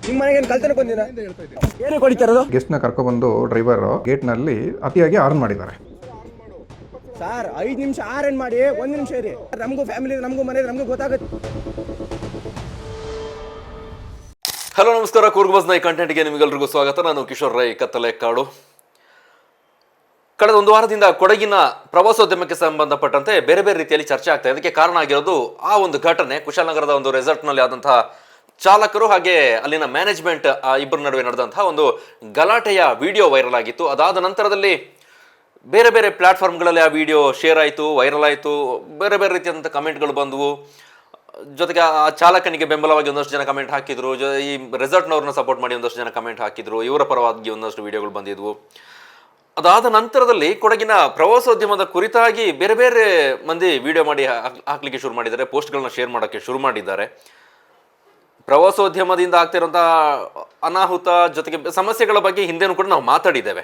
ನಿಮ್ಮ ಮನೆಗೆ ಕಲ್ತನ ಬಂದಿನ ಏನು ಕೊಡ್ತಿರೋದು? ಗೆಸ್ಟ್ನ ಕರ್ಕೊಬಂದು ಡ್ರೈವರ್ ಗೇಟ್ನಲ್ಲಿ ಅತಿಯಾಗಿ ಆರ್ನ್ ಮಾಡಿದ್ದಾರೆ. ಸರ್ 5 ನಿಮಿಷ ಆರನ್ ಮಾಡಿ 1 ನಿಮಿಷ ಇರಿ. ನಮಗೂ ಫ್ಯಾಮಿಲಿ, ನಮಗೂ ಮನೆ, ನಮಗೂ ಗೊತ್ತಾಗುತ್ತೆ. ಹಲೋ ನಮಸ್ಕಾರ, ಕೂರ್ಗ್ ಬಸ್ ನೈ ಕಂಟೆಂಟ್ಗೆ ನಿಮಗೆಲ್ರಿಗೂ ಸ್ವಾಗತ. ನಾನು ಕಿಶೋರ್ ರೈ, ಕತ್ತಲೆಕಾಡು. ಕಳೆದ ಒಂದು ವಾರದಿಂದ ಕೊಡಗಿನ ಪ್ರವಾಸೋದ್ಯಮಕ್ಕೆ ಸಂಬಂಧಪಟ್ಟಂತೆ ಬೇರೆ ಬೇರೆ ರೀತಿಯಲ್ಲಿ ಚರ್ಚೆ ಆಗ್ತಾ ಇದೆ. ಅದಕ್ಕೆ ಕಾರಣ ಆಗಿರೋದು ಆ ಒಂದು ಘಟನೆ, ಕುಶಾಲನಗರದ ಒಂದು ರೆಸಾರ್ಟ್ನಲ್ಲಿ ಆದಂತಹ ಚಾಲಕರು ಹಾಗೆ ಅಲ್ಲಿನ ಮ್ಯಾನೇಜ್ಮೆಂಟ್ ಇಬ್ಬರ ನಡುವೆ ನಡೆದಂತಹ ಒಂದು ಗಲಾಟೆಯ ವಿಡಿಯೋ ವೈರಲ್ ಆಗಿತ್ತು. ಅದಾದ ನಂತರದಲ್ಲಿ ಬೇರೆ ಬೇರೆ ಪ್ಲಾಟ್ಫಾರ್ಮ್ಗಳಲ್ಲಿ ಆ ವಿಡಿಯೋ ಶೇರ್ ಆಯಿತು, ವೈರಲ್ ಆಯಿತು. ಬೇರೆ ಬೇರೆ ರೀತಿಯಾದಂಥ ಕಮೆಂಟ್ಗಳು ಬಂದವು. ಜೊತೆಗೆ ಆ ಚಾಲಕನಿಗೆ ಬೆಂಬಲವಾಗಿ ಒಂದಷ್ಟು ಜನ ಕಮೆಂಟ್ ಹಾಕಿದ್ರು, ಈ ರೆಸಾರ್ಟ್ನವ್ರನ್ನ ಸಪೋರ್ಟ್ ಮಾಡಿ ಒಂದಷ್ಟು ಜನ ಕಮೆಂಟ್ ಹಾಕಿದ್ರು, ಇವರ ಪರವಾಗಿ ಒಂದಷ್ಟು ವಿಡಿಯೋಗಳು ಬಂದಿದ್ವು. ಅದಾದ ನಂತರದಲ್ಲಿ ಕೊಡಗಿನ ಪ್ರವಾಸೋದ್ಯಮದ ಕುರಿತಾಗಿ ಬೇರೆ ಬೇರೆ ಮಂದಿ ವಿಡಿಯೋ ಮಾಡಿ ಹಾಕ್ಲಿಕ್ಕೆ ಶುರು ಮಾಡಿದ್ದಾರೆ, ಪೋಸ್ಟ್ಗಳನ್ನ ಶೇರ್ ಮಾಡೋಕ್ಕೆ ಶುರು ಮಾಡಿದ್ದಾರೆ. ಪ್ರವಾಸೋದ್ಯಮದಿಂದ ಆಗ್ತಿರೋಂಥ ಅನಾಹುತ ಜೊತೆಗೆ ಸಮಸ್ಯೆಗಳ ಬಗ್ಗೆ ಹಿಂದೆನೂ ಕೂಡ ನಾವು ಮಾತಾಡಿದ್ದೇವೆ.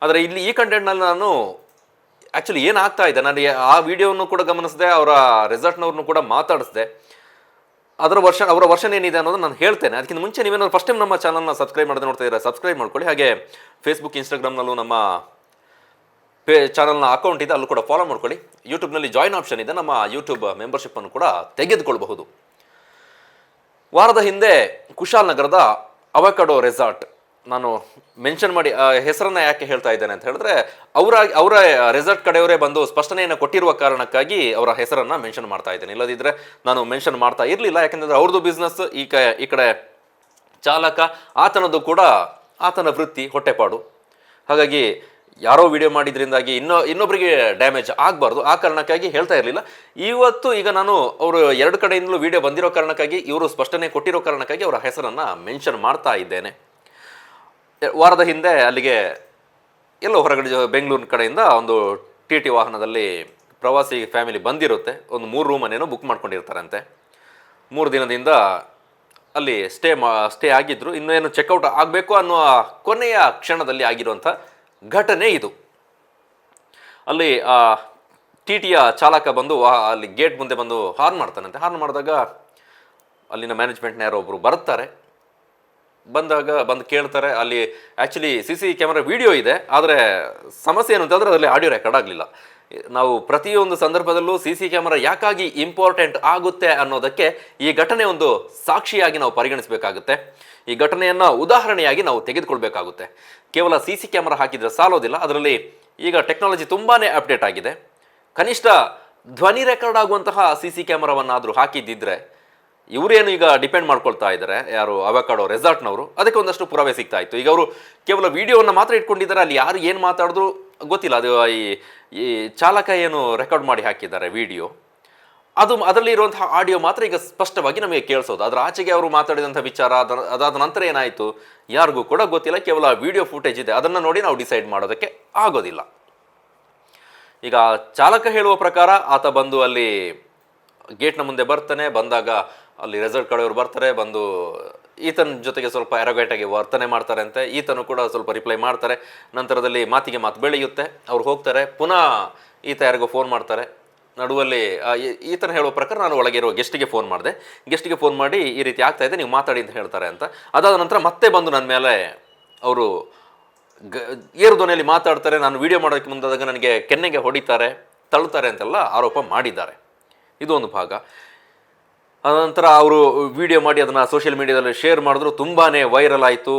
ಆದರೆ ಇಲ್ಲಿ ಈ ಕಂಟೆಂಟ್ನಲ್ಲಿ ನಾನು ಆ್ಯಕ್ಚುಲಿ ಏನಾಗ್ತಾ ಇದೆ, ನಾನು ಆ ವಿಡಿಯೋವನ್ನು ಕೂಡ ಗಮನಿಸಿದೆ, ಅವರ ರೆಸಾರ್ಟ್ನವ್ರನ್ನು ಕೂಡ ಮಾತಾಡಿಸಿದೆ. ಅವರ ವರ್ಷನ್ ಏನಿದೆ ಅನ್ನೋದು ನಾನು ಹೇಳ್ತೇನೆ. ಅದಕ್ಕಿಂತ ಮುಂಚೆ ನೀವೇನಾದ್ರು ಫಸ್ಟ್ ಟೈಮ್ ನಮ್ಮ ಚಾನಲ್ನ ಸಬ್ಸ್ಕ್ರೈಬ್ ಮಾಡದೆ ನೋಡ್ತಾ ಇದ್ದಾರೆ, ಸಬ್ಸ್ಕ್ರೈಬ್ ಮಾಡ್ಕೊಳ್ಳಿ. ಹಾಗೆ ಫೇಸ್ಬುಕ್, ಇನ್ಸ್ಟಾಗ್ರಾಮ್ನಲ್ಲೂ ನಮ್ಮ ಚಾನಲ್ನ ಅಕೌಂಟ್ ಇದೆ, ಅಲ್ಲೂ ಕೂಡ ಫಾಲೋ ಮಾಡ್ಕೊಳ್ಳಿ. ಯೂಟ್ಯೂಬ್ನಲ್ಲಿ ಜಾಯಿನ್ ಆಪ್ಷನ್ ಇದೆ, ನಮ್ಮ ಯೂಟ್ಯೂಬ್ ಮೆಂಬರ್ಶಿಪ್ಪನ್ನು ಕೂಡ ತೆಗೆದುಕೊಳ್ಬಹುದು. ವಾರದ ಹಿಂದೆ ಕುಶಾಲನಗರದ ಅವಕಾಡೋ ರೆಸಾರ್ಟ್, ನಾನು ಮೆನ್ಷನ್ ಮಾಡಿ ಹೆಸರನ್ನ ಯಾಕೆ ಹೇಳ್ತಾ ಇದ್ದೇನೆ ಅಂತ ಹೇಳಿದ್ರೆ, ಅವರ ರೆಸಾರ್ಟ್ ಕಡೆಯವರೇ ಬಂದು ಸ್ಪಷ್ಟನೆಯನ್ನು ಕೊಟ್ಟಿರುವ ಕಾರಣಕ್ಕಾಗಿ ಅವರ ಹೆಸರನ್ನ ಮೆನ್ಷನ್ ಮಾಡ್ತಾ ಇದ್ದೇನೆ. ಇಲ್ಲದಿದ್ದರೆ ನಾನು ಮೆನ್ಷನ್ ಮಾಡ್ತಾ ಇರಲಿಲ್ಲ. ಯಾಕಂದರೆ ಅವ್ರದ್ದು ಬಿಸ್ನೆಸ್, ಈ ಕಡೆ ಚಾಲಕ ಆತನದ್ದು ಕೂಡ ಆತನ ವೃತ್ತಿ, ಹೊಟ್ಟೆಪಾಡು. ಹಾಗಾಗಿ ಯಾರೋ ವಿಡಿಯೋ ಮಾಡಿದ್ರಿಂದಾಗಿ ಇನ್ನೊಬ್ಬರಿಗೆ ಡ್ಯಾಮೇಜ್ ಆಗಬಾರ್ದು, ಆ ಕಾರಣಕ್ಕಾಗಿ ಹೇಳ್ತಾ ಇರಲಿಲ್ಲ. ಈಗ ನಾನು ಅವರು ಎರಡು ಕಡೆಯಿಂದಲೂ ವಿಡಿಯೋ ಬಂದಿರೋ ಕಾರಣಕ್ಕಾಗಿ, ಇವರು ಸ್ಪಷ್ಟನೆ ಕೊಟ್ಟಿರೋ ಕಾರಣಕ್ಕಾಗಿ ಅವರ ಹೆಸರನ್ನು ಮೆನ್ಷನ್ ಮಾಡ್ತಾ ಇದ್ದೇನೆ. ವಾರದ ಹಿಂದೆ ಅಲ್ಲಿಗೆ ಎಲ್ಲೋ ಹೊರಗಡೆ ಬೆಂಗಳೂರಿನ ಕಡೆಯಿಂದ ಒಂದು ಟಿ ವಾಹನದಲ್ಲಿ ಪ್ರವಾಸಿ ಫ್ಯಾಮಿಲಿ ಬಂದಿರುತ್ತೆ. ಒಂದು 3 ರೂಮನ್ನೇನೋ ಬುಕ್ ಮಾಡ್ಕೊಂಡಿರ್ತಾರಂತೆ. 3 ದಿನದಿಂದ ಅಲ್ಲಿ ಸ್ಟೇ ಆಗಿದ್ರು. ಇನ್ನೇನು ಚೆಕ್ಔಟ್ ಆಗಬೇಕು ಅನ್ನೋ ಕೊನೆಯ ಕ್ಷಣದಲ್ಲಿ ಆಗಿರುವಂಥ ಘಟನೆ ಇದು. ಅಲ್ಲಿ ಟಿಯ ಚಾಲಕ ಬಂದು ಅಲ್ಲಿ ಗೇಟ್ ಮುಂದೆ ಬಂದು ಹಾರ್ನ್ ಮಾಡ್ತಾನಂತೆ. ಹಾರ್ನ್ ಮಾಡಿದಾಗ ಅಲ್ಲಿನ ಮ್ಯಾನೇಜ್ಮೆಂಟ್ನ ಯಾರೋ ಒಬ್ಬರು ಬರ್ತಾರೆ. ಬಂದು ಕೇಳ್ತಾರೆ. ಅಲ್ಲಿ ಆ್ಯಕ್ಚುಲಿ CC ಕ್ಯಾಮ್ರಾ ವಿಡಿಯೋ ಇದೆ, ಆದರೆ ಸಮಸ್ಯೆ ಏನು ಅಂತಂದರೆ ಅದರಲ್ಲಿ ಆಡಿಯೋ ರೆಕಾರ್ಡ್ ಆಗಲಿಲ್ಲ. ನಾವು ಪ್ರತಿಯೊಂದು ಸಂದರ್ಭದಲ್ಲೂ CC ಕ್ಯಾಮ್ರಾ ಯಾಕಾಗಿ ಇಂಪಾರ್ಟೆಂಟ್ ಆಗುತ್ತೆ ಅನ್ನೋದಕ್ಕೆ ಈ ಘಟನೆ ಒಂದು ಸಾಕ್ಷಿಯಾಗಿ ನಾವು ಪರಿಗಣಿಸಬೇಕಾಗುತ್ತೆ. ಈ ಘಟನೆಯನ್ನು ಉದಾಹರಣೆಯಾಗಿ ನಾವು ತೆಗೆದುಕೊಳ್ಬೇಕಾಗುತ್ತೆ. ಕೇವಲ CC ಕ್ಯಾಮ್ರಾ ಹಾಕಿದರೆ ಸಾಲೋದಿಲ್ಲ. ಅದರಲ್ಲಿ ಈಗ ಟೆಕ್ನಾಲಜಿ ತುಂಬಾ ಅಪ್ಡೇಟ್ ಆಗಿದೆ. ಕನಿಷ್ಠ ಧ್ವನಿ ರೆಕಾರ್ಡ್ ಆಗುವಂತಹ CC ಕ್ಯಾಮ್ರಾವನ್ನಾದರೂ ಹಾಕಿದ್ದಿದ್ರೆ, ಇವರೇನು ಈಗ ಡಿಪೆಂಡ್ ಮಾಡ್ಕೊಳ್ತಾ ಇದ್ದಾರೆ, ಯಾರು ಅವಕಾಡೋ ರೆಸಾರ್ಟ್ನವರು, ಅದಕ್ಕೆ ಒಂದಷ್ಟು ಪುರಾವೆ ಸಿಗ್ತಾ ಇತ್ತು. ಈಗ ಅವರು ಕೇವಲ ವಿಡಿಯೋವನ್ನು ಮಾತ್ರ ಇಟ್ಕೊಂಡಿದ್ದಾರೆ. ಅಲ್ಲಿ ಯಾರು ಏನು ಮಾತಾಡಿದ್ರು ಗೊತ್ತಿಲ್ಲ. ಅದು ಈ ಚಾಲಕ ಏನು ರೆಕಾರ್ಡ್ ಮಾಡಿ ಹಾಕಿದ್ದಾರೆ ವಿಡಿಯೋ, ಅದರಲ್ಲಿ ಇರುವಂತಹ ಆಡಿಯೋ ಮಾತ್ರ ಈಗ ಸ್ಪಷ್ಟವಾಗಿ ನಮಗೆ ಕೇಳಿಸೋದು. ಅದರ ಆಚೆಗೆ ಅವರು ಮಾತಾಡಿದಂಥ ವಿಚಾರ, ಅದಾದ ನಂತರ ಏನಾಯಿತು ಯಾರಿಗೂ ಕೂಡ ಗೊತ್ತಿಲ್ಲ. ಕೇವಲ ವಿಡಿಯೋ ಫುಟೇಜ್ ಇದೆ, ಅದನ್ನು ನೋಡಿ ನಾವು ಡಿಸೈಡ್ ಮಾಡೋದಕ್ಕೆ ಆಗೋದಿಲ್ಲ. ಈಗ ಚಾಲಕ ಹೇಳುವ ಪ್ರಕಾರ ಆತ ಬಂದು ಅಲ್ಲಿ ಗೇಟ್ನ ಮುಂದೆ ಬರ್ತಾನೆ. ಬಂದಾಗ ಅಲ್ಲಿ ರೆಸಾರ್ಟ್ ಕಡೆಯವರು ಬರ್ತಾರೆ, ಬಂದು ಈತನ ಜೊತೆಗೆ ಸ್ವಲ್ಪ ಎರಗೇಟಾಗಿ ವರ್ತನೆ ಮಾಡ್ತಾರೆ ಅಂತೆ. ಈತನು ಕೂಡ ಸ್ವಲ್ಪ ರಿಪ್ಲೈ ಮಾಡ್ತಾರೆ. ನಂತರದಲ್ಲಿ ಮಾತಿಗೆ ಮಾತು ಬೆಳೆಯುತ್ತೆ. ಅವ್ರು ಹೋಗ್ತಾರೆ. ಪುನಃ ಈತ ಯಾರಿಗೋ ಫೋನ್ ಮಾಡ್ತಾರೆ. ನಡುವಲ್ಲಿ ಈತನ ಹೇಳುವ ಪ್ರಕಾರ ನಾನು ಒಳಗೆ ಇರೋ ಗೆಸ್ಟಿಗೆ ಫೋನ್ ಮಾಡಿದೆ. ಗೆಸ್ಟಿಗೆ ಫೋನ್ ಮಾಡಿ ಈ ರೀತಿ ಆಗ್ತಾ ಇದೆ, ನೀವು ಮಾತಾಡಿ ಅಂತ ಹೇಳ್ತಾರೆ ಅಂತ. ಅದಾದ ನಂತರ ಮತ್ತೆ ಬಂದು ನನ್ನ ಮೇಲೆ ಅವರು ಏರು ಧ್ವನಿಯಲ್ಲಿ ಮಾತಾಡ್ತಾರೆ. ನಾನು ವಿಡಿಯೋ ಮಾಡೋದಕ್ಕೆ ಮುಂದಾದಾಗ ನನಗೆ ಕೆನ್ನೆಗೆ ಹೊಡಿತಾರೆ, ತಳ್ಳುತ್ತಾರೆ ಅಂತೆಲ್ಲ ಆರೋಪ ಮಾಡಿದ್ದಾರೆ. ಇದು ಒಂದು ಭಾಗ. ಅನಂತರ ಅವರು ವಿಡಿಯೋ ಮಾಡಿ ಅದನ್ನು ಸೋಷಿಯಲ್ ಮೀಡಿಯಾದಲ್ಲಿ ಶೇರ್ ಮಾಡಿದ್ರು. ತುಂಬಾ ವೈರಲ್ ಆಯಿತು.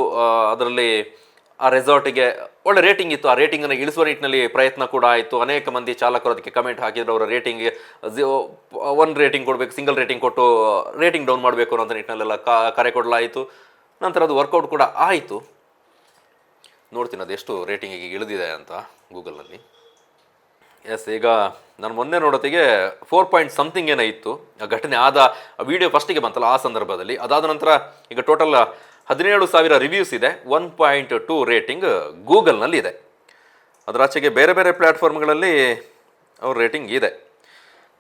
ಅದರಲ್ಲಿ ಆ ರೆಸಾರ್ಟಿಗೆ ಒಳ್ಳೆ ರೇಟಿಂಗ್ ಇತ್ತು. ಆ ರೇಟಿಂಗನ್ನು ಇಳಿಸುವ ನಿಟ್ಟಿನಲ್ಲಿ ಪ್ರಯತ್ನ ಕೂಡ ಆಯಿತು. ಅನೇಕ ಮಂದಿ ಚಾಲಕರು ಅದಕ್ಕೆ ಕಮೆಂಟ್ ಹಾಕಿದ್ರು. ಅವರ ರೇಟಿಂಗ್ಗೆ 1 ರೇಟಿಂಗ್ ಕೊಡಬೇಕು, ಸಿಂಗಲ್ ರೇಟಿಂಗ್ ಕೊಟ್ಟು ರೇಟಿಂಗ್ ಡೌನ್ ಮಾಡಬೇಕು ಅನ್ನೋ ನಿಟ್ಟಿನಲ್ಲೆಲ್ಲ ಕರೆ ಕೊಡಲಾಯಿತು. ನಂತರ ಅದು ವರ್ಕೌಟ್ ಕೂಡ ಆಯಿತು. ನೋಡ್ತೀನಿ ಅದು ಎಷ್ಟು ರೇಟಿಂಗಿಗೆ ಇಳಿದಿದೆ ಅಂತ ಗೂಗಲ್ನಲ್ಲಿ. ಈಗ ನಾನು ಮೊನ್ನೆ ನೋಡೋತ್ತಿಗೆ 4.something ಏನೋ ಇತ್ತು. ಆ ಘಟನೆ ಆದ ವಿಡಿಯೋ ಫಸ್ಟಿಗೆ ಬಂತಲ್ಲ ಆ ಸಂದರ್ಭದಲ್ಲಿ. ಅದಾದ ನಂತರ ಈಗ ಟೋಟಲ್ 17,000 ರಿವ್ಯೂಸ್ ಇದೆ. 1.2 ರೇಟಿಂಗ್ ಗೂಗಲ್ನಲ್ಲಿ ಇದೆ. ಅದರಾಚೆಗೆ ಬೇರೆ ಬೇರೆ ಪ್ಲ್ಯಾಟ್ಫಾರ್ಮ್ಗಳಲ್ಲಿ ಅವ್ರ ರೇಟಿಂಗ್ ಇದೆ.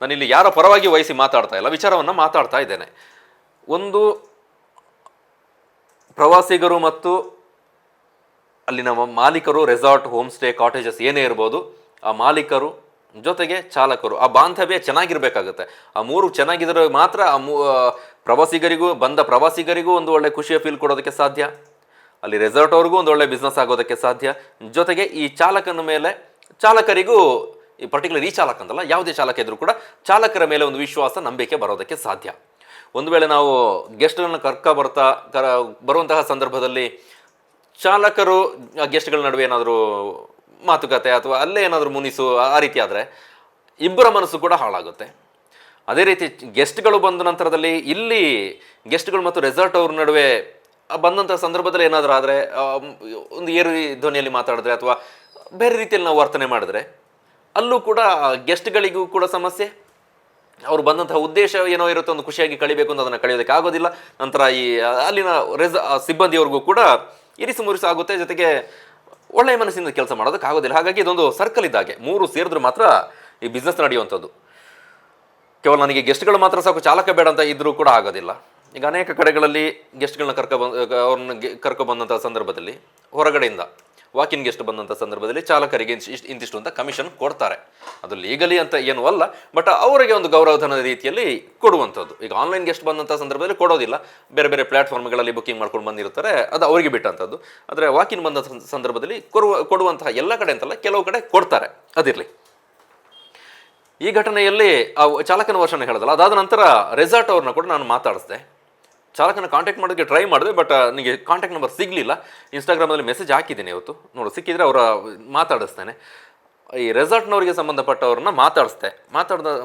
ನಾನಿಲ್ಲಿ ಯಾರ ಪರವಾಗಿ ವಹಿಸಿ ಮಾತಾಡ್ತಾ ಇಲ್ಲ, ವಿಚಾರವನ್ನು ಮಾತಾಡ್ತಾ ಇದ್ದೇನೆ. ಒಂದು ಪ್ರವಾಸಿಗರು ಮತ್ತು ಅಲ್ಲಿನ ಮಾಲೀಕರು, ರೆಸಾರ್ಟ್, ಹೋಮ್ ಸ್ಟೇ, ಕಾಟೇಜಸ್ ಏನೇ ಇರ್ಬೋದು, ಆ ಮಾಲೀಕರು ಜೊತೆಗೆ ಚಾಲಕರು, ಆ ಬಾಂಧವ್ಯ ಚೆನ್ನಾಗಿರ್ಬೇಕಾಗುತ್ತೆ. ಆ 3 ಚೆನ್ನಾಗಿದ್ರೆ ಮಾತ್ರ ಪ್ರವಾಸಿಗರಿಗೂ ಒಂದು ಒಳ್ಳೆ ಖುಷಿಯ ಫೀಲ್ ಕೊಡೋದಕ್ಕೆ ಸಾಧ್ಯ, ಅಲ್ಲಿ ರೆಸಾರ್ಟ್ ಅವ್ರಿಗೂ ಒಂದು ಒಳ್ಳೆ ಬಿಸ್ನೆಸ್ ಆಗೋದಕ್ಕೆ ಸಾಧ್ಯ. ಜೊತೆಗೆ ಈ ಚಾಲಕನ ಮೇಲೆ ಚಾಲಕರಿಗೂ, ಈ ಪರ್ಟಿಕ್ಯುಲರ್ ಈ ಚಾಲಕ ಅಂತಲ್ಲ, ಯಾವುದೇ ಚಾಲಕ ಇದ್ರೂ ಕೂಡ ಚಾಲಕರ ಮೇಲೆ ಒಂದು ವಿಶ್ವಾಸ, ನಂಬಿಕೆ ಬರೋದಕ್ಕೆ ಸಾಧ್ಯ. ಒಂದು ವೇಳೆ ನಾವು ಗೆಸ್ಟ್ಗಳನ್ನ ಬರುವಂತಹ ಸಂದರ್ಭದಲ್ಲಿ ಚಾಲಕರು ಗೆಸ್ಟ್ಗಳ ನಡುವೆ ಏನಾದರೂ ಮಾತುಕತೆ ಅಥವಾ ಅಲ್ಲೇ ಏನಾದರೂ ಮುನಿಸು ಆ ರೀತಿ ಆದರೆ ಇಬ್ಬರ ಮನಸ್ಸು ಕೂಡ ಹಾಳಾಗುತ್ತೆ. ಅದೇ ರೀತಿ ಗೆಸ್ಟ್ಗಳು ಬಂದ ನಂತರದಲ್ಲಿ ಇಲ್ಲಿ ಗೆಸ್ಟ್ಗಳು ಮತ್ತು ರೆಸಾರ್ಟ್ ಅವ್ರ ನಡುವೆ ಬಂದಂಥ ಸಂದರ್ಭದಲ್ಲಿ ಏನಾದರೂ ಆದರೆ ಒಂದು ಏರು ಧ್ವನಿಯಲ್ಲಿ ಮಾತಾಡಿದ್ರೆ ಅಥವಾ ಬೇರೆ ರೀತಿಯಲ್ಲಿ ನಾವು ವರ್ತನೆ ಮಾಡಿದ್ರೆ ಅಲ್ಲೂ ಕೂಡ ಗೆಸ್ಟ್ಗಳಿಗೂ ಕೂಡ ಸಮಸ್ಯೆ. ಅವ್ರು ಬಂದಂತಹ ಉದ್ದೇಶ ಏನೋ ಇರುತ್ತೆ, ಒಂದು ಖುಷಿಯಾಗಿ ಕಳಿಬೇಕು ಅಂತ ಅದನ್ನು ಕಳೆಯೋದಕ್ಕೆ ಆಗೋದಿಲ್ಲ. ನಂತರ ಈ ಅಲ್ಲಿನ ಸಿಬ್ಬಂದಿಯವ್ರಿಗೂ ಕೂಡ ಇರಿಸು ಮುರಿಸು ಆಗುತ್ತೆ, ಜೊತೆಗೆ ಒಳ್ಳೆಯ ಮನಸ್ಸಿಂದ ಕೆಲಸ ಮಾಡೋದಕ್ಕೆ ಆಗೋದಿಲ್ಲ. ಹಾಗಾಗಿ ಇದೊಂದು ಸರ್ಕಲ್ ಇದ್ದಾಗೆ, ಮೂರು ಸೇರಿದ್ರೆ ಮಾತ್ರ ಈ ಬಿಸ್ನೆಸ್ ನಡೆಯುವಂಥದ್ದು. ಕೇವಲ ನನಗೆ ಗೆಸ್ಟ್ಗಳು ಮಾತ್ರ ಸಾಕು, ಚಾಲಕ ಬೇಡ ಅಂತ ಇದ್ರೂ ಕೂಡ ಆಗೋದಿಲ್ಲ. ಈಗ ಅನೇಕ ಕಡೆಗಳಲ್ಲಿ ಗೆಸ್ಟ್ಗಳನ್ನ ಅವ್ರನ್ನ ಕರ್ಕೊಬಂದಂಥ ಸಂದರ್ಭದಲ್ಲಿ ಹೊರಗಡೆಯಿಂದ ವಾಕಿನ್ ಗೆಸ್ಟ್ ಬಂದಂಥ ಸಂದರ್ಭದಲ್ಲಿ ಚಾಲಕರಿಗೆ ಇಂತಿಷ್ಟು ಅಂತ ಕಮಿಷನ್ ಕೊಡ್ತಾರೆ. ಅದು ಲೀಗಲಿ ಅಂತ ಏನೂ ಅಲ್ಲ, ಬಟ್ ಅವರಿಗೆ ಒಂದು ಗೌರವಧನದ ರೀತಿಯಲ್ಲಿ ಕೊಡುವಂಥದ್ದು. ಈಗ ಆನ್ಲೈನ್ ಗೆಸ್ಟ್ ಬಂದಂಥ ಸಂದರ್ಭದಲ್ಲಿ ಕೊಡೋದಿಲ್ಲ, ಬೇರೆ ಬೇರೆ ಪ್ಲಾಟ್ಫಾರ್ಮ್ಗಳಲ್ಲಿ ಬುಕ್ಕಿಂಗ್ ಮಾಡ್ಕೊಂಡು ಬಂದಿರ್ತಾರೆ, ಅದು ಅವರಿಗೆ ಬಿಟ್ಟಂಥದ್ದು. ಆದರೆ ವಾಕಿನ್ ಬಂದ ಸಂದರ್ಭದಲ್ಲಿ ಕೊಡುವಂತಹ ಎಲ್ಲ ಕಡೆ ಅಂತಲ್ಲ, ಕೆಲವು ಕಡೆ ಕೊಡ್ತಾರೆ, ಅದಿರಲಿ. ಈ ಘಟನೆಯಲ್ಲಿ ಆ ಚಾಲಕನ ವರ್ಷನ ಹೇಳಿದಲ್ಲ, ಅದಾದ ನಂತರ ರೆಸಾರ್ಟ್ ಅವ್ರನ್ನ ಕೂಡ ನಾನು ಮಾತಾಡಿಸ್ದೆ. ಚಾಲಕನ ಕಾಂಟ್ಯಾಕ್ಟ್ ಮಾಡೋದಕ್ಕೆ ಟ್ರೈ ಮಾಡಿದೆ, ಬಟ್ ನನಗೆ ಕಾಂಟ್ಯಾಕ್ಟ್ ನಂಬರ್ ಸಿಗಲಿಲ್ಲ. ಇನ್ಸ್ಟಾಗ್ರಾಮಲ್ಲಿ ಮೆಸೇಜ್ ಹಾಕಿದ್ದೀನಿ ಇವತ್ತು, ನೋಡು ಸಿಕ್ಕಿದ್ರೆ ಅವರ ಮಾತಾಡಿಸ್ತೇನೆ. ಈ ರೆಸಾರ್ಟ್ನವರಿಗೆ ಸಂಬಂಧಪಟ್ಟವ್ರನ್ನ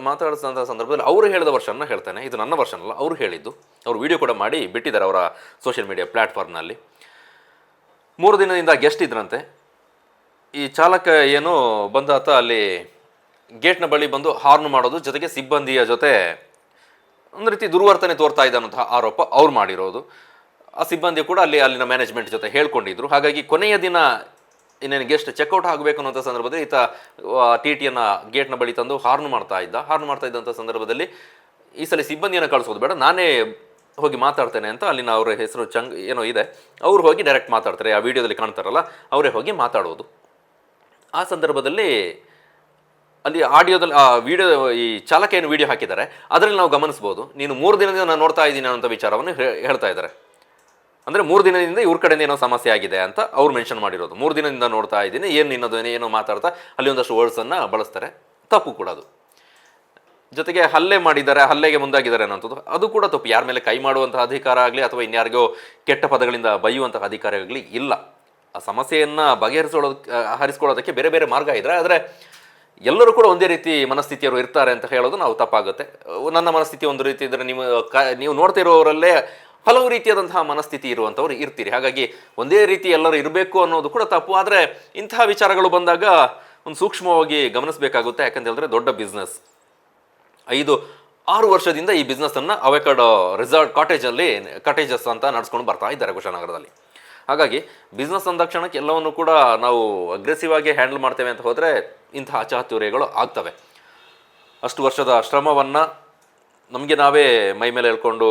ಮಾತಾಡಿಸಿದಂಥ ಸಂದರ್ಭದಲ್ಲಿ ಅವರು ಹೇಳಿದ ವರ್ಷನ ಹೇಳ್ತೇನೆ. ಇದು ನನ್ನ ವರ್ಷನ್ ಅಲ್ಲ, ಅವರು ಹೇಳಿದ್ದು. ಅವರು ವಿಡಿಯೋ ಕೂಡ ಮಾಡಿ ಬಿಟ್ಟಿದ್ದಾರೆ ಅವರ ಸೋಷಿಯಲ್ ಮೀಡಿಯಾ ಪ್ಲ್ಯಾಟ್ಫಾರ್ಮ್ನಲ್ಲಿ. 3 ದಿನದಿಂದ ಗೆಸ್ಟ್ ಇದ್ರಂತೆ. ಈ ಚಾಲಕ ಏನು ಬಂದಾತ ಅಲ್ಲಿ ಗೇಟ್ನ ಬಳಿ ಬಂದು ಹಾರ್ನ್ ಮಾಡೋದು, ಜೊತೆಗೆ ಸಿಬ್ಬಂದಿಯ ಜೊತೆ ಒಂದು ರೀತಿ ದುರ್ವರ್ತನೆ ತೋರ್ತಾ ಇದ್ದ ಅನ್ನೋಂತಹ ಆರೋಪ ಅವ್ರು ಮಾಡಿರೋದು. ಆ ಸಿಬ್ಬಂದಿ ಕೂಡ ಅಲ್ಲಿನ ಮ್ಯಾನೇಜ್ಮೆಂಟ್ ಜೊತೆ ಹೇಳ್ಕೊಂಡಿದ್ರು. ಹಾಗಾಗಿ ಕೊನೆಯ ದಿನ ಇನ್ನೇನು ಗೆಸ್ಟ್ ಚೆಕ್ಔಟ್ ಆಗಬೇಕು ಅನ್ನೋಂಥ ಸಂದರ್ಭದಲ್ಲಿ ಈತ TTಯನ್ನು ಗೇಟ್ನ ಬಳಿ ತಂದು ಹಾರ್ನ್ ಮಾಡ್ತಾ ಇದ್ದಂಥ ಸಂದರ್ಭದಲ್ಲಿ ಈ ಸಲ ಸಿಬ್ಬಂದಿಯನ್ನು ಕಳಿಸೋದು ಬೇಡ, ನಾನೇ ಹೋಗಿ ಮಾತಾಡ್ತೇನೆ ಅಂತ ಅಲ್ಲಿನ ಅವರ ಹೆಸರು ಏನೋ ಇದೆ, ಅವ್ರು ಹೋಗಿ ಡೈರೆಕ್ಟ್ ಮಾತಾಡ್ತಾರೆ. ಆ ವಿಡಿಯೋದಲ್ಲಿ ಕಾಣ್ತಾರಲ್ಲ, ಅವರೇ ಹೋಗಿ ಮಾತಾಡೋದು. ಆ ಸಂದರ್ಭದಲ್ಲಿ ಅಲ್ಲಿ ಆಡಿಯೋದಲ್ಲಿ ಈ ಚಾಲಕ ಏನು ವಿಡಿಯೋ ಹಾಕಿದ್ದಾರೆ ಅದರಲ್ಲಿ ನಾವು ಗಮನಿಸ್ಬೋದು, ನೀನು 3 ದಿನದಿಂದ ನಾನು ನೋಡ್ತಾ ಇದ್ದೀನಿ ಅನ್ನೋಂಥ ವಿಚಾರವನ್ನು ಹೇಳ್ತಾ ಇದ್ದಾರೆ. ಅಂದರೆ 3 ದಿನದಿಂದ ಇವ್ರ ಕಡೆಯಿಂದ ಏನೋ ಸಮಸ್ಯೆ ಆಗಿದೆ ಅಂತ ಅವ್ರು ಮೆನ್ಷನ್ ಮಾಡಿರೋದು. 3 ದಿನದಿಂದ ನೋಡ್ತಾ ಇದ್ದೀನಿ, ಏನೋ ಮಾತಾಡ್ತಾ ಅಲ್ಲಿ ಒಂದಷ್ಟು ವರ್ಡ್ಸನ್ನು ಬಳಸ್ತಾರೆ, ತಪ್ಪು ಕೂಡ ಅದು. ಜೊತೆಗೆ ಹಲ್ಲೆಗೆ ಮುಂದಾಗಿದ್ದಾರೆ ಅನ್ನೋಂಥದ್ದು ಅದು ಕೂಡ ತಪ್ಪು. ಯಾರ ಮೇಲೆ ಕೈ ಮಾಡುವಂತಹ ಅಧಿಕಾರ ಆಗಲಿ ಅಥವಾ ಇನ್ಯಾರಿಗೋ ಕೆಟ್ಟ ಪದಗಳಿಂದ ಬೈಯುವಂತಹ ಅಧಿಕಾರ ಆಗಲಿ ಇಲ್ಲ. ಆ ಸಮಸ್ಯೆಯನ್ನು ಹರಿಸ್ಕೊಳ್ಳೋದಕ್ಕೆ ಬೇರೆ ಬೇರೆ ಮಾರ್ಗ ಇದ್ರೆ, ಆದರೆ ಎಲ್ಲರೂ ಕೂಡ ಒಂದೇ ರೀತಿ ಮನಸ್ಥಿತಿಯವರು ಇರ್ತಾರೆ ಅಂತ ಹೇಳೋದು ನಾವು ತಪ್ಪಾಗುತ್ತೆ. ನನ್ನ ಮನಸ್ಥಿತಿ ಒಂದು ರೀತಿ ಇದ್ದರೆ ನೀವು ನೋಡ್ತಿರೋರಲ್ಲೇ ಹಲವು ರೀತಿಯಾದಂತಹ ಮನಸ್ಥಿತಿ ಇರುವಂಥವ್ರು ಇರ್ತೀರಿ. ಹಾಗಾಗಿ ಒಂದೇ ರೀತಿ ಎಲ್ಲರೂ ಇರಬೇಕು ಅನ್ನೋದು ಕೂಡ ತಪ್ಪು. ಆದರೆ ಇಂತಹ ವಿಚಾರಗಳು ಬಂದಾಗ ಒಂದು ಸೂಕ್ಷ್ಮವಾಗಿ ಗಮನಿಸಬೇಕಾಗುತ್ತೆ. ಯಾಕಂತ ಹೇಳಿದ್ರೆ ದೊಡ್ಡ ಬಿಸ್ನೆಸ್, 5-6 ವರ್ಷದಿಂದ ಈ ಬಿಸ್ನೆಸ್ಸನ್ನು ಅವಕಾಡೋ ರೆಸಾರ್ಟ್ ಕಾಟೇಜಸ್ ಅಂತ ನಡೆಸ್ಕೊಂಡು ಬರ್ತಾ ಇದ್ದಾರೆ ಕುಶಾಲನಗರದಲ್ಲಿ. ಹಾಗಾಗಿ ಬಿಸ್ನೆಸ್ ಅಂದ ಕ್ಷಣಕ್ಕೆ ಎಲ್ಲವನ್ನು ಕೂಡ ನಾವು ಅಗ್ರೆಸಿವ್ ಆಗಿ ಹ್ಯಾಂಡಲ್ ಮಾಡ್ತೇವೆ ಅಂತ ಹೋದರೆ ಇಂತಹ ಅಚಾತುರ್ಯಗಳು ಆಗ್ತವೆ. ಅಷ್ಟು ವರ್ಷದ ಶ್ರಮವನ್ನು ನಮಗೆ ನಾವೇ ಮೈ ಮೇಲೆ ಹೇಳ್ಕೊಂಡು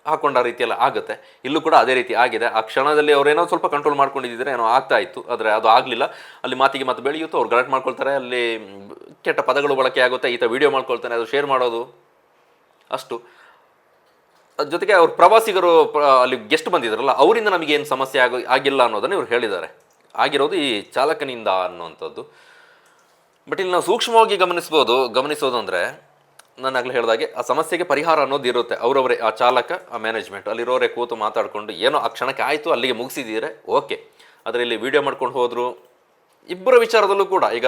ಹಾಕೊಂಡ ರೀತಿಯೆಲ್ಲ ಆಗುತ್ತೆ. ಇಲ್ಲೂ ಕೂಡ ಅದೇ ರೀತಿ ಆಗಿದೆ. ಆ ಕ್ಷಣದಲ್ಲಿ ಅವರೇನೋ ಸ್ವಲ್ಪ ಕಂಟ್ರೋಲ್ ಮಾಡ್ಕೊಂಡಿದ್ದರೆ ಏನೋ ಆಗ್ತಾ ಇತ್ತು, ಆದರೆ ಅದು ಆಗಲಿಲ್ಲ. ಅಲ್ಲಿ ಮಾತಿಗೆ ಮಾತು ಬೆಳೆಯುತ್ತೋ, ಅವ್ರು ಗಲಾಟೆ ಮಾಡ್ಕೊಳ್ತಾರೆ, ಅಲ್ಲಿ ಕೆಟ್ಟ ಪದಗಳು ಬಳಕೆ ಆಗುತ್ತೆ, ಈತ ವಿಡಿಯೋ ಮಾಡ್ಕೊಳ್ತಾನೆ, ಅದು ಶೇರ್ ಮಾಡೋದು ಅಷ್ಟು. ಜೊತೆಗೆ ಅವ್ರ ಪ್ರವಾಸಿಗರು ಅಲ್ಲಿ ಗೆಸ್ಟ್ ಬಂದಿದ್ರಲ್ಲ, ಅವರಿಂದ ನಮಗೇನು ಸಮಸ್ಯೆ ಆಗಿಲ್ಲ ಅನ್ನೋದನ್ನು ಇವ್ರು ಹೇಳಿದ್ದಾರೆ. ಆಗಿರೋದು ಈ ಚಾಲಕನಿಂದ ಅನ್ನುವಂಥದ್ದು. ಬಟ್ ಇಲ್ಲಿ ನಾವು ಸೂಕ್ಷ್ಮವಾಗಿ ಗಮನಿಸೋದು ಅಂದರೆ ನಾನು ಆಗಲೇ ಹೇಳಿದಾಗೆ ಆ ಸಮಸ್ಯೆಗೆ ಪರಿಹಾರ ಅನ್ನೋದು ಇರುತ್ತೆ. ಅವರವರೇ, ಆ ಚಾಲಕ, ಆ ಮ್ಯಾನೇಜ್ಮೆಂಟ್ ಅಲ್ಲಿರೋರೇ ಕೂತು ಮಾತಾಡಿಕೊಂಡು ಏನೋ ಆ ಕ್ಷಣಕ್ಕೆ ಆಯಿತು, ಅಲ್ಲಿಗೆ ಮುಗಿಸಿದ್ದೀರೆ, ಓಕೆ. ಆದರೆ ಇಲ್ಲಿ ವಿಡಿಯೋ ಮಾಡ್ಕೊಂಡು ಹೋದರು. ಇಬ್ಬರ ವಿಚಾರದಲ್ಲೂ ಕೂಡ ಈಗ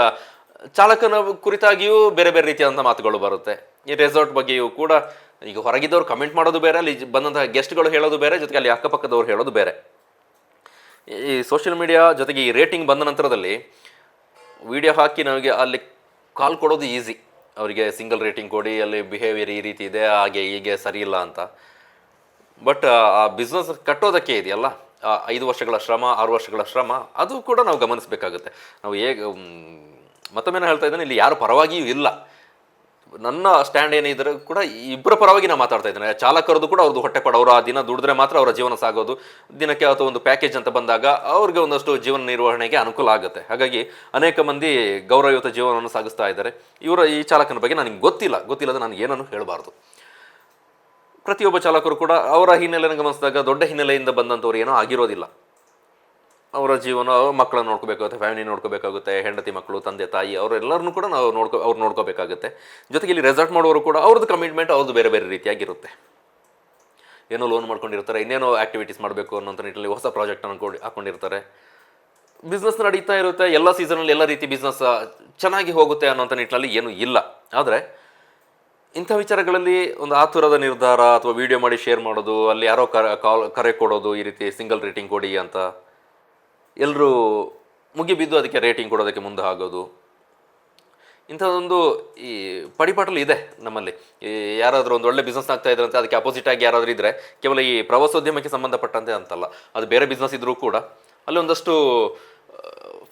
ಚಾಲಕನ ಕುರಿತಾಗಿಯೂ ಬೇರೆ ಬೇರೆ ರೀತಿಯಾದಂಥ ಮಾತುಗಳು ಬರುತ್ತೆ. ಈ ರೆಸಾರ್ಟ್ ಬಗ್ಗೆಯೂ ಕೂಡ ಈಗ ಹೊರಗಿದ್ದವ್ರು ಕಮೆಂಟ್ ಮಾಡೋದು ಬೇರೆ, ಅಲ್ಲಿ ಬಂದಂತಹ ಗೆಸ್ಟ್ಗಳು ಹೇಳೋದು ಬೇರೆ, ಜೊತೆಗೆ ಅಲ್ಲಿ ಅಕ್ಕಪಕ್ಕದವ್ರು ಹೇಳೋದು ಬೇರೆ. ಈ ಸೋಷಿಯಲ್ ಮೀಡಿಯಾ ಜೊತೆಗೆ ಈ ರೇಟಿಂಗ್ ಬಂದ ನಂತರದಲ್ಲಿ ವಿಡಿಯೋ ಹಾಕಿ ನಮಗೆ ಅಲ್ಲಿ ಕಾಲ್ ಕೊಡೋದು ಈಸಿ. ಅವರಿಗೆ ಸಿಂಗಲ್ ರೇಟಿಂಗ್ ಕೊಡಿ, ಅಲ್ಲಿ ಬಿಹೇವಿಯರ್ ಈ ರೀತಿ ಇದೆ, ಹಾಗೆ ಹೀಗೆ ಸರಿ ಇಲ್ಲ ಅಂತ. ಬಟ್ ಆ ಬಿಸ್ನೆಸ್ ಕಟ್ಟೋದಕ್ಕೆ ಇದೆಯಲ್ಲ, 5 ವರ್ಷಗಳ ಶ್ರಮ, 6 ವರ್ಷಗಳ ಶ್ರಮ, ಅದು ಕೂಡ ನಾವು ಗಮನಿಸಬೇಕಾಗುತ್ತೆ. ನಾವು ಮತ್ತೊಮ್ಮೆ ಹೇಳ್ತಾ ಇದ್ದೇನೆ, ಇಲ್ಲಿ ಯಾರು ಪರವಾಗಿಯೂ ಇಲ್ಲ. ನನ್ನ ಸ್ಟ್ಯಾಂಡ್ ಏನಿದ್ರೆ ಕೂಡ ಇಬ್ಬರ ಪರವಾಗಿ ನಾನು ಮಾತಾಡ್ತಾ ಇದ್ದೇನೆ. ಚಾಲಕರದು ಕೂಡ ಅವ್ರದ್ದು ಹೊಟ್ಟೆಪಾಡು, ಅವರು ಆ ದಿನ ದುಡಿದ್ರೆ ಮಾತ್ರ ಅವರ ಜೀವನ ಸಾಗೋದು. ದಿನಕ್ಕೆ ಅಥವಾ ಒಂದು ಪ್ಯಾಕೇಜ್ ಅಂತ ಬಂದಾಗ ಅವ್ರಿಗೆ ಒಂದಷ್ಟು ಜೀವನ ನಿರ್ವಹಣೆಗೆ ಅನುಕೂಲ ಆಗುತ್ತೆ. ಹಾಗಾಗಿ ಅನೇಕ ಮಂದಿ ಗೌರವಯುತ ಜೀವನವನ್ನು ಸಾಗಿಸ್ತಾ ಇದ್ದಾರೆ. ಈ ಚಾಲಕನ ಬಗ್ಗೆ ನನಗೆ ಗೊತ್ತಿಲ್ಲದ ನಾನು ಏನನ್ನು ಹೇಳಬಾರ್ದು. ಪ್ರತಿಯೊಬ್ಬ ಚಾಲಕರು ಕೂಡ ಅವರ ಹಿನ್ನೆಲೆಯನ್ನು ಗಮನಿಸಿದಾಗ ದೊಡ್ಡ ಹಿನ್ನೆಲೆಯಿಂದ ಬಂದಂಥವ್ರು ಏನೋ ಆಗಿರೋದಿಲ್ಲ. ಅವರ ಜೀವನ, ಅವ್ರ ಮಕ್ಕಳನ್ನು ನೋಡ್ಕೋಬೇಕಾಗುತ್ತೆ, ಫ್ಯಾಮಿಲಿ ನೋಡ್ಕೋಬೇಕಾಗುತ್ತೆ, ಹೆಂಡತಿ ಮಕ್ಕಳು, ತಂದೆ ತಾಯಿ ಅವರೆಲ್ಲರನ್ನೂ ಕೂಡ ನಾವು ಅವ್ರು ನೋಡ್ಕೋಬೇಕಾಗುತ್ತೆ. ಜೊತೆಗೆ ಇಲ್ಲಿ ರೆಸಾರ್ಟ್ ಮಾಡೋರು ಕೂಡ ಅವ್ರದ್ದು ಕಮಿಟ್ಮೆಂಟ್ ಅವ್ರದ್ದು ಬೇರೆ ಬೇರೆ ರೀತಿಯಾಗಿರುತ್ತೆ. ಏನೋ ಲೋನ್ ಮಾಡ್ಕೊಂಡಿರ್ತಾರೆ, ಇನ್ನೇನೋ ಆ್ಯಕ್ಟಿವಿಟೀಸ್ ಮಾಡಬೇಕು ಅನ್ನೋಂಥ ನಿಟ್ಟಿನಲ್ಲಿ ಹೊಸ ಪ್ರಾಜೆಕ್ಟನ್ನು ಹಾಕ್ಕೊಂಡಿರ್ತಾರೆ. ಬಿಸ್ನೆಸ್ ನಡೀತಾ ಇರುತ್ತೆ, ಎಲ್ಲ ಸೀಸನಲ್ಲಿ ಎಲ್ಲ ರೀತಿ ಬಿಸ್ನೆಸ್ ಚೆನ್ನಾಗಿ ಹೋಗುತ್ತೆ ಅನ್ನೋಂಥ ನಿಟ್ಟಿನಲ್ಲಿ ಏನೂ ಇಲ್ಲ. ಆದರೆ ಇಂಥ ವಿಚಾರಗಳಲ್ಲಿ ಒಂದು ಆತುರದ ನಿರ್ಧಾರ ಅಥವಾ ವಿಡಿಯೋ ಮಾಡಿ ಶೇರ್ ಮಾಡೋದು, ಅಲ್ಲಿ ಯಾರೋ ಕರೆ ಕೊಡೋದು, ಈ ರೀತಿ ಸಿಂಗಲ್ ರೇಟಿಂಗ್ ಕೊಡಿ ಅಂತ ಎಲ್ಲರೂ ಮುಗಿಬಿದ್ದು ಅದಕ್ಕೆ ರೇಟಿಂಗ್ ಕೊಡೋದಕ್ಕೆ ಮುಂದೆ ಆಗೋದು, ಇಂಥದ್ದೊಂದು ಈ ಪಡಿಪಾಟಲು ಇದೆ ನಮ್ಮಲ್ಲಿ. ಈ ಯಾರಾದರೂ ಒಂದು ಒಳ್ಳೆ ಬಿಸ್ನೆಸ್ ಆಗ್ತಾ ಇದ್ರಂತೆ ಅದಕ್ಕೆ ಅಪೋಸಿಟ್ ಆಗಿ ಯಾರಾದರೂ ಇದ್ದರೆ, ಕೇವಲ ಈ ಪ್ರವಾಸೋದ್ಯಮಕ್ಕೆ ಸಂಬಂಧಪಟ್ಟಂತೆ ಅಂತಲ್ಲ, ಅದು ಬೇರೆ ಬಿಸ್ನೆಸ್ ಇದ್ದರೂ ಕೂಡ ಅಲ್ಲಿ ಒಂದಷ್ಟು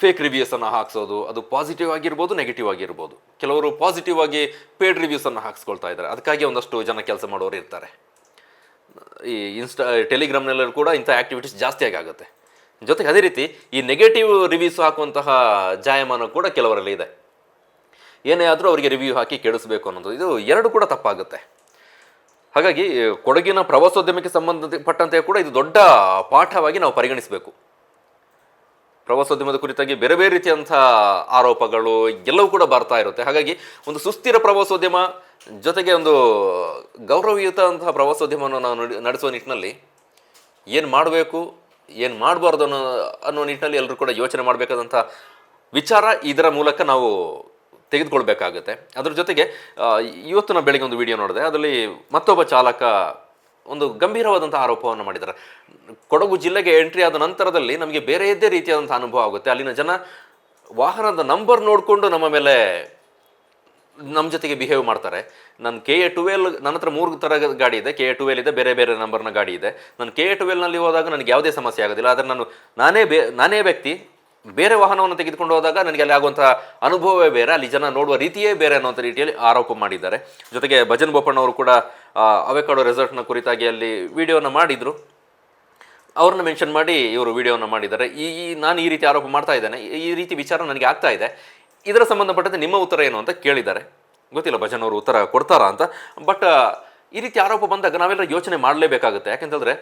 ಫೇಕ್ ರಿವ್ಯೂಸನ್ನು ಹಾಕ್ಸೋದು, ಅದು ಪಾಸಿಟಿವ್ ಆಗಿರ್ಬೋದು, ನೆಗೆಟಿವ್ ಆಗಿರ್ಬೋದು. ಕೆಲವರು ಪಾಸಿಟಿವ್ ಆಗಿ ಪೇಡ್ ರಿವ್ಯೂಸನ್ನು ಹಾಕ್ಸ್ಕೊಳ್ತಾ ಇದ್ದಾರೆ, ಅದಕ್ಕಾಗಿ ಒಂದಷ್ಟು ಜನ ಕೆಲಸ ಮಾಡೋರು ಇರ್ತಾರೆ. ಈ ಟೆಲಿಗ್ರಾಮ್ನಲ್ಲೂ ಕೂಡ ಇಂಥ ಆ್ಯಕ್ಟಿವಿಟೀಸ್ ಜಾಸ್ತಿಯಾಗಿ ಆಗುತ್ತೆ. ಜೊತೆಗೆ ಅದೇ ರೀತಿ ಈ ನೆಗೆಟಿವ್ ರಿವ್ಯೂಸ್ ಹಾಕುವಂತಹ ಜಾಯಮಾನ ಕೂಡ ಕೆಲವರಲ್ಲಿ ಇದೆ. ಏನೇ ಆದರೂ ಅವರಿಗೆ ರಿವ್ಯೂ ಹಾಕಿ ಕೆಡಿಸ್ಬೇಕು ಅನ್ನೋದು, ಇದು ಎರಡು ಕೂಡ ತಪ್ಪಾಗುತ್ತೆ. ಹಾಗಾಗಿ ಕೊಡಗಿನ ಪ್ರವಾಸೋದ್ಯಮಕ್ಕೆ ಸಂಬಂಧಪಟ್ಟಂತೆ ಕೂಡ ಇದು ದೊಡ್ಡ ಪಾಠವಾಗಿ ನಾವು ಪರಿಗಣಿಸಬೇಕು. ಪ್ರವಾಸೋದ್ಯಮದ ಕುರಿತಾಗಿ ಬೇರೆ ಬೇರೆ ರೀತಿಯಂಥ ಆರೋಪಗಳು ಎಲ್ಲವೂ ಕೂಡ ಬರ್ತಾ ಇರುತ್ತೆ. ಹಾಗಾಗಿ ಒಂದು ಸುಸ್ಥಿರ ಪ್ರವಾಸೋದ್ಯಮ ಜೊತೆಗೆ ಒಂದು ಗೌರವಯುತ ಅಂತಹ ಪ್ರವಾಸೋದ್ಯಮವನ್ನು ನಾವು ನಡೆಸುವ ನಿಟ್ಟಿನಲ್ಲಿ ಏನು ಮಾಡಬೇಕು, ಏನು ಮಾಡಬಾರ್ದು ಅನ್ನೋ ನಿಟ್ಟಿನಲ್ಲಿ ಎಲ್ಲರೂ ಕೂಡ ಯೋಚನೆ ಮಾಡಬೇಕಾದಂಥ ವಿಚಾರ ಇದರ ಮೂಲಕ ನಾವು ತೆಗೆದುಕೊಳ್ಬೇಕಾಗುತ್ತೆ. ಅದ್ರ ಜೊತೆಗೆ ಇವತ್ತು ನಾನು ಬೆಳಗ್ಗೆ ಒಂದು ವಿಡಿಯೋ ನೋಡಿದೆ, ಅದರಲ್ಲಿ ಮತ್ತೊಬ್ಬ ಚಾಲಕ ಒಂದು ಗಂಭೀರವಾದಂಥ ಆರೋಪವನ್ನು ಮಾಡಿದ್ದಾರೆ. ಕೊಡಗು ಜಿಲ್ಲೆಗೆ ಎಂಟ್ರಿ ಆದ ನಂತರದಲ್ಲಿ ನಮಗೆ ಬೇರೆಯದ್ದೇ ರೀತಿಯಾದಂಥ ಅನುಭವ ಆಗುತ್ತೆ. ಅಲ್ಲಿನ ಜನ ವಾಹನದ ನಂಬರ್ ನೋಡಿಕೊಂಡು ನಮ್ಮ ಜೊತೆಗೆ ಬಿಹೇವ್ ಮಾಡ್ತಾರೆ. ನನ್ನ KA12, ನನ್ನ ಹತ್ರ 3 ಥರ ಗಾಡಿ ಇದೆ, KA12 ಇದೆ, ಬೇರೆ ಬೇರೆ ನಂಬರ್ನ ಗಾಡಿ ಇದೆ. ನಾನು KA12ನಲ್ಲಿ ಹೋದಾಗ ನನಗೆ ಯಾವುದೇ ಸಮಸ್ಯೆ ಆಗೋದಿಲ್ಲ. ಆದರೆ ನಾನೇ ವ್ಯಕ್ತಿ ಬೇರೆ ವಾಹನವನ್ನು ತೆಗೆದುಕೊಂಡು ಹೋದಾಗ ನನಗೆ ಅಲ್ಲಿ ಆಗುವಂಥ ಅನುಭವವೇ ಬೇರೆ, ಅಲ್ಲಿ ಜನ ನೋಡುವ ರೀತಿಯೇ ಬೇರೆ ಅನ್ನೋಂಥ ರೀತಿಯಲ್ಲಿ ಆರೋಪ ಮಾಡಿದ್ದಾರೆ. ಜೊತೆಗೆ ಭಜನ್ ಬೋಪಣ್ಣವರು ಕೂಡ ಅವೆಕಾಡೋ ರೆಸಾರ್ಟ್ನ ಕುರಿತಾಗಿ ಅಲ್ಲಿ ವಿಡಿಯೋನ ಮಾಡಿದರು. ಅವ್ರನ್ನ ಮೆನ್ಷನ್ ಮಾಡಿ ಇವರು ವಿಡಿಯೋನ ಮಾಡಿದ್ದಾರೆ. ನಾನು ಈ ರೀತಿ ಆರೋಪ ಮಾಡ್ತಾ ಇದ್ದೇನೆ, ಈ ರೀತಿ ವಿಚಾರ ನನಗೆ ಆಗ್ತಾ ಇದೆ, ಇದರ ಸಂಬಂಧಪಟ್ಟಂತೆ ನಿಮ್ಮ ಉತ್ತರ ಏನು ಅಂತ ಕೇಳಿದ್ದಾರೆ. ಗೊತ್ತಿಲ್ಲ ಭಜನ್ ಅವರು ಉತ್ತರ ಕೊಡ್ತಾರಾ ಅಂತ. ಬಟ್ ಈ ರೀತಿ ಆರೋಪ ಬಂದಾಗ ನಾವೆಲ್ಲ ಯೋಚನೆ ಮಾಡಲೇಬೇಕಾಗುತ್ತೆ. ಯಾಕೆಂತಂದರೆ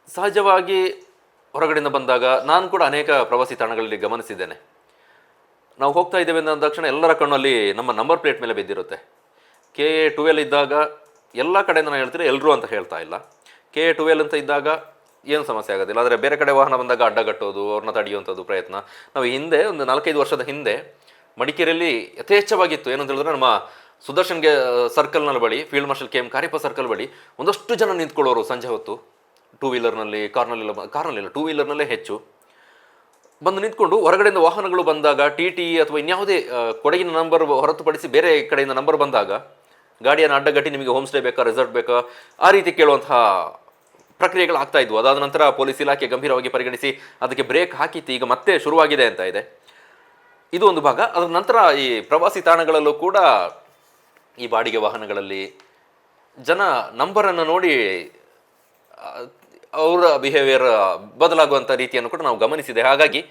ಸಹಜವಾಗಿ ಹೊರಗಡೆಯಿಂದ ಬಂದಾಗ ನಾನು ಕೂಡ ಅನೇಕ ಪ್ರವಾಸಿ ತಾಣಗಳಲ್ಲಿ ಗಮನಿಸಿದ್ದೇನೆ. ನಾವು ಹೋಗ್ತಾ ಇದ್ದೇವೆ ಅಂದ ತಕ್ಷಣ ಎಲ್ಲರ ಕಣ್ಣಲ್ಲಿ ನಮ್ಮ ನಂಬರ್ ಪ್ಲೇಟ್ ಮೇಲೆ ಬಿದ್ದಿರುತ್ತೆ. KA12 ಇದ್ದಾಗ ಎಲ್ಲ ಕಡೆಯಿಂದ ನಾನು ಹೇಳ್ತೀರಿ, ಎಲ್ಲರೂ ಅಂತ ಹೇಳ್ತಾ ಇಲ್ಲ. KA12 ಅಂತ ಇದ್ದಾಗ ಏನು ಸಮಸ್ಯೆ ಆಗೋದಿಲ್ಲ. ಆದರೆ ಬೇರೆ ಕಡೆ ವಾಹನ ಬಂದಾಗ ಅಡ್ಡಗಟ್ಟೋದು, ಅವ್ರನ್ನ ತಡೆಯುವಂಥದ್ದು ಪ್ರಯತ್ನ ನಾವು ಹಿಂದೆ ಒಂದು 4-5 ವರ್ಷದ ಹಿಂದೆ ಮಡಿಕೇರಿಯಲ್ಲಿ ಯಥೇಚ್ಛವಾಗಿತ್ತು. ಏನಂತ ಹೇಳಿದ್ರೆ ನಮ್ಮ ಸುದರ್ಶನ್ಗೆ ಸರ್ಕಲ್ನ ಬಳಿ, field marshal KM Cariappa circle ಬಳಿ ಒಂದಷ್ಟು ಜನ ನಿಂತ್ಕೊಳ್ಳೋರು ಸಂಜೆ ಹೊತ್ತು. ಟೂ ವೀಲರ್ನಲ್ಲಿ, ಕಾರ್ನಲ್ಲಿಲ್ಲ, ಟೂ ವೀಲರ್ನಲ್ಲೇ ಹೆಚ್ಚು ಬಂದು ನಿಂತ್ಕೊಂಡು ಹೊರಗಡೆಯಿಂದ ವಾಹನಗಳು ಬಂದಾಗ TT ಅಥವಾ ಇನ್ಯಾವುದೇ ಕೊಡಗಿನ ನಂಬರ್ ಹೊರತುಪಡಿಸಿ ಬೇರೆ ಕಡೆಯಿಂದ ನಂಬರ್ ಬಂದಾಗ ಗಾಡಿಯನ್ನು ಅಡ್ಡಗಟ್ಟಿ ನಿಮಗೆ ಹೋಮ್ ಸ್ಟೇ ಬೇಕಾ, ರೆಸಾರ್ಟ್ ಬೇಕಾ, ಆ ರೀತಿ ಕೇಳುವಂತಹ ಪ್ರಕ್ರಿಯೆಗಳು ಆಗ್ತಾ ಇದ್ವು. ಅದಾದ ನಂತರ ಪೊಲೀಸ್ ಇಲಾಖೆ ಗಂಭೀರವಾಗಿ ಪರಿಗಣಿಸಿ ಅದಕ್ಕೆ ಬ್ರೇಕ್ ಹಾಕಿತ್ತು. ಈಗ ಮತ್ತೆ ಶುರುವಾಗಿದೆ ಅಂತ ಇದೆ. ಇದು ಒಂದು ಭಾಗ. ಅದರ ನಂತರ ಈ ಪ್ರವಾಸಿ ತಾಣಗಳಲ್ಲೂ ಕೂಡ ಈ ಬಾಡಿಗೆ ವಾಹನಗಳಲ್ಲಿ ಜನ ನಂಬರನ್ನು ನೋಡಿ ಅವರ ಬಿಹೇವಿಯರ್ ಬದಲಾಗುವಂಥ ರೀತಿಯನ್ನು ಕೂಡ ನಾವು ಗಮನಿಸಿದೆ. ಹಾಗಾಗಿ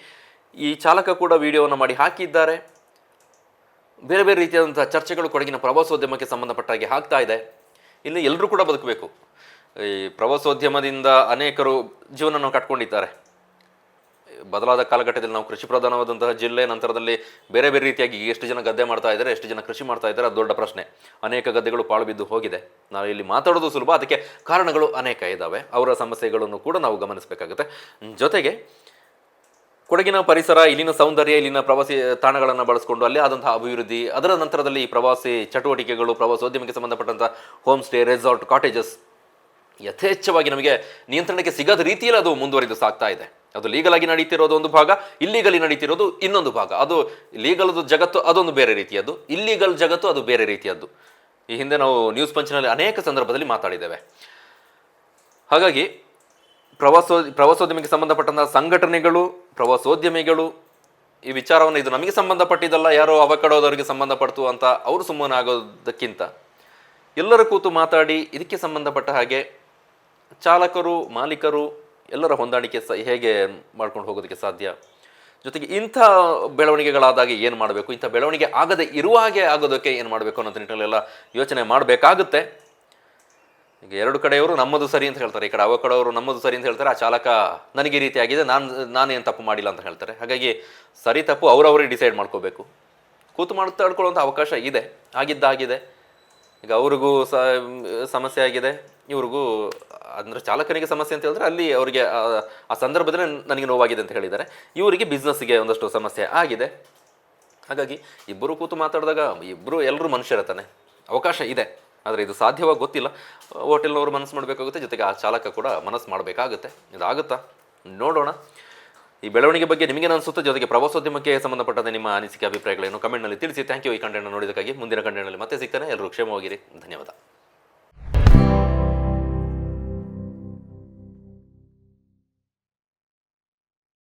ಈ ಚಾಲಕ ಕೂಡ ವಿಡಿಯೋವನ್ನು ಮಾಡಿ ಹಾಕಿದ್ದಾರೆ. ಬೇರೆ ಬೇರೆ ರೀತಿಯಾದಂಥ ಚರ್ಚೆಗಳು ಕೊಡಗಿನ ಪ್ರವಾಸೋದ್ಯಮಕ್ಕೆ ಸಂಬಂಧಪಟ್ಟಾಗಿ ಆಗ್ತಾ ಇದೆ. ಇಲ್ಲಿ ಎಲ್ಲರೂ ಕೂಡ ಬದುಕಬೇಕು. ಈ ಪ್ರವಾಸೋದ್ಯಮದಿಂದ ಅನೇಕರು ಜೀವನವನ್ನು ಕಟ್ಕೊಂಡಿದ್ದಾರೆ. ಬದಲಾದ ಕಾಲಘಟ್ಟದಲ್ಲಿ ನಾವು ಕೃಷಿ ಪ್ರಧಾನವಾದಂತಹ ಜಿಲ್ಲೆ, ನಂತರದಲ್ಲಿ ಬೇರೆ ಬೇರೆ ರೀತಿಯಾಗಿ ಎಷ್ಟು ಜನ ಗದ್ದೆ ಮಾಡ್ತಾ ಇದ್ದಾರೆ, ಎಷ್ಟು ಜನ ಕೃಷಿ ಮಾಡ್ತಾ ಇದ್ದಾರೆ, ಅದು ದೊಡ್ಡ ಪ್ರಶ್ನೆ. ಅನೇಕ ಗದ್ದೆಗಳು ಪಾಳು ಬಿದ್ದು ಹೋಗಿದೆ. ನಾವು ಇಲ್ಲಿ ಮಾತಾಡೋದು ಸುಲಭ, ಅದಕ್ಕೆ ಕಾರಣಗಳು ಅನೇಕ ಇದ್ದಾವೆ. ಅವರ ಸಮಸ್ಯೆಗಳನ್ನು ಕೂಡ ನಾವು ಗಮನಿಸಬೇಕಾಗುತ್ತೆ. ಜೊತೆಗೆ ಕೊಡಗಿನ ಪರಿಸರ, ಇಲ್ಲಿನ ಸೌಂದರ್ಯ, ಇಲ್ಲಿನ ಪ್ರವಾಸಿ ತಾಣಗಳನ್ನು ಬಳಸಿಕೊಂಡು ಅಲ್ಲೇ ಆದಂತಹ ಅಭಿವೃದ್ಧಿ, ಅದರ ನಂತರದಲ್ಲಿ ಈ ಪ್ರವಾಸಿ ಚಟುವಟಿಕೆಗಳು, ಪ್ರವಾಸೋದ್ಯಮಕ್ಕೆ ಸಂಬಂಧಪಟ್ಟಂಥ ಹೋಮ್ ಸ್ಟೇ, ರೆಸಾರ್ಟ್, ಕಾಟೇಜಸ್ ಯಥೇಚ್ಛವಾಗಿ ನಮಗೆ ನಿಯಂತ್ರಣಕ್ಕೆ ಸಿಗದ ರೀತಿಯಲ್ಲಿ ಅದು ಮುಂದುವರಿದು ಸಾಗ್ತಾ ಇದೆ. ಅದು ಲೀಗಲ್ ಆಗಿ ನಡೀತಿರೋದು ಒಂದು ಭಾಗ, ಇಲ್ಲೀಗಲಿ ನಡೀತಿರೋದು ಇನ್ನೊಂದು ಭಾಗ. ಅದು ಲೀಗಲ್ದು ಜಗತ್ತು ಅದೊಂದು ಬೇರೆ ರೀತಿಯದ್ದು, ಇಲ್ಲೀಗಲ್ ಜಗತ್ತು ಅದು ಬೇರೆ ರೀತಿಯದ್ದು. ಈ ಹಿಂದೆ ನಾವು ನ್ಯೂಸ್ ಪಂಚ್ನಲ್ಲಿ ಅನೇಕ ಸಂದರ್ಭದಲ್ಲಿ ಮಾತಾಡಿದ್ದೇವೆ. ಹಾಗಾಗಿ ಪ್ರವಾಸೋದ್ಯಮಕ್ಕೆ ಸಂಬಂಧಪಟ್ಟಂತಹ ಸಂಘಟನೆಗಳು, ಪ್ರವಾಸೋದ್ಯಮಿಗಳು ಈ ವಿಚಾರವನ್ನು ಇದು ನಮಗೆ ಸಂಬಂಧಪಟ್ಟಿದ್ದಲ್ಲ, ಯಾರೋ ಅವಕಡೋದವರಿಗೆ ಸಂಬಂಧಪಡ್ತು ಅಂತ ಅವರು ಸುಮ್ಮನೆ ಆಗೋದಕ್ಕಿಂತ ಎಲ್ಲರ ಕೂತು ಮಾತಾಡಿ ಇದಕ್ಕೆ ಸಂಬಂಧಪಟ್ಟ ಹಾಗೆ ಚಾಲಕರು, ಮಾಲೀಕರು ಎಲ್ಲರ ಹೊಂದಾಣಿಕೆ ಹೇಗೆ ಮಾಡ್ಕೊಂಡು ಹೋಗೋದಕ್ಕೆ ಸಾಧ್ಯ, ಜೊತೆಗೆ ಇಂಥ ಬೆಳವಣಿಗೆಗಳಾದಾಗ ಏನು ಮಾಡಬೇಕು, ಇಂಥ ಬೆಳವಣಿಗೆ ಆಗದೆ ಇರುವ ಹಾಗೆ ಆಗೋದಕ್ಕೆ ಏನು ಮಾಡಬೇಕು ಅನ್ನೋ ನಿಟ್ಟಿನಲ್ಲೆಲ್ಲ ಯೋಚನೆ ಮಾಡಬೇಕಾಗುತ್ತೆ. ಈಗ ಎರಡು ಕಡೆಯವರು ನಮ್ಮದು ಸರಿ ಅಂತ ಹೇಳ್ತಾರೆ, ಈ ಕಡೆ ಅವಕಾಡೋ ಅವರು ನಮ್ಮದು ಸರಿ ಅಂತ ಹೇಳ್ತಾರೆ, ಆ ಚಾಲಕ ನನಗೆ ಈ ರೀತಿ ಆಗಿದೆ, ನಾನೇನು ತಪ್ಪು ಮಾಡಿಲ್ಲ ಅಂತ ಹೇಳ್ತಾರೆ. ಹಾಗಾಗಿ ಸರಿ ತಪ್ಪು ಅವರವರೇ ಡಿಸೈಡ್ ಮಾಡ್ಕೋಬೇಕು. ಕೂತು ಮಾತಾಡ್ಕೊಳ್ಳುವಂಥ ಅವಕಾಶ ಇದೆ, ಆಗಿದ್ದಾಗಿದೆ. ಈಗ ಅವ್ರಿಗೂ ಸಮಸ್ಯೆ ಆಗಿದೆ, ಇವ್ರಿಗೂ ಅಂದರೆ ಚಾಲಕನಿಗೆ ಸಮಸ್ಯೆ ಅಂತ ಹೇಳಿದ್ರೆ ಅಲ್ಲಿ ಅವರಿಗೆ ಆ ಸಂದರ್ಭದಲ್ಲಿ ನನಗೆ ನೋವಾಗಿದೆ ಅಂತ ಹೇಳಿದ್ದಾರೆ. ಇವರಿಗೆ ಬಿಸ್ನೆಸ್ಸಿಗೆ ಒಂದಷ್ಟು ಸಮಸ್ಯೆ ಆಗಿದೆ. ಹಾಗಾಗಿ ಇಬ್ಬರು ಕೂತು ಮಾತಾಡಿದಾಗ ಎಲ್ಲರೂ ಮನುಷ್ಯರತಾನೆ, ಅವಕಾಶ ಇದೆ. ಆದರೆ ಇದು ಸಾಧ್ಯವಾಗಿ ಗೊತ್ತಿಲ್ಲ. ಹೋಟೆಲ್ನವರು ಮನಸ್ಸು ಮಾಡಬೇಕಾಗುತ್ತೆ, ಜೊತೆಗೆ ಆ ಚಾಲಕ ಕೂಡ ಮನಸ್ಸು ಮಾಡಬೇಕಾಗುತ್ತೆ. ಇದಾಗುತ್ತಾ ನೋಡೋಣ. ಈ ಬೆಳವಣಿಗೆ ಬಗ್ಗೆ ನಿಮಗೇನು ಅನಿಸುತ್ತೆ, ಜೊತೆಗೆ ಪ್ರವಾಸೋದ್ಯಮಕ್ಕೆ ಸಂಬಂಧಪಟ್ಟಂತೆ ನಿಮ್ಮ ಅನಿಸಿಕೆ ಅಭಿಪ್ರಾಯಗಳೇನು ಕಮೆಂಟ್ನಲ್ಲಿ ತಿಳಿಸಿ. ಥ್ಯಾಂಕ್ ಯು ಈ ಕಂಟೆಂಟ್ ನೋಡಿದ್ದಕ್ಕಾಗಿ. ಮುಂದಿನ ಕಂಟೆಂಟ್ನಲ್ಲಿ ಮತ್ತೆ ಸಿಗ್ತಾನೆ. ಎಲ್ಲರೂ ಕ್ಷೇಮವಾಗಿರಿ. ಧನ್ಯವಾದ.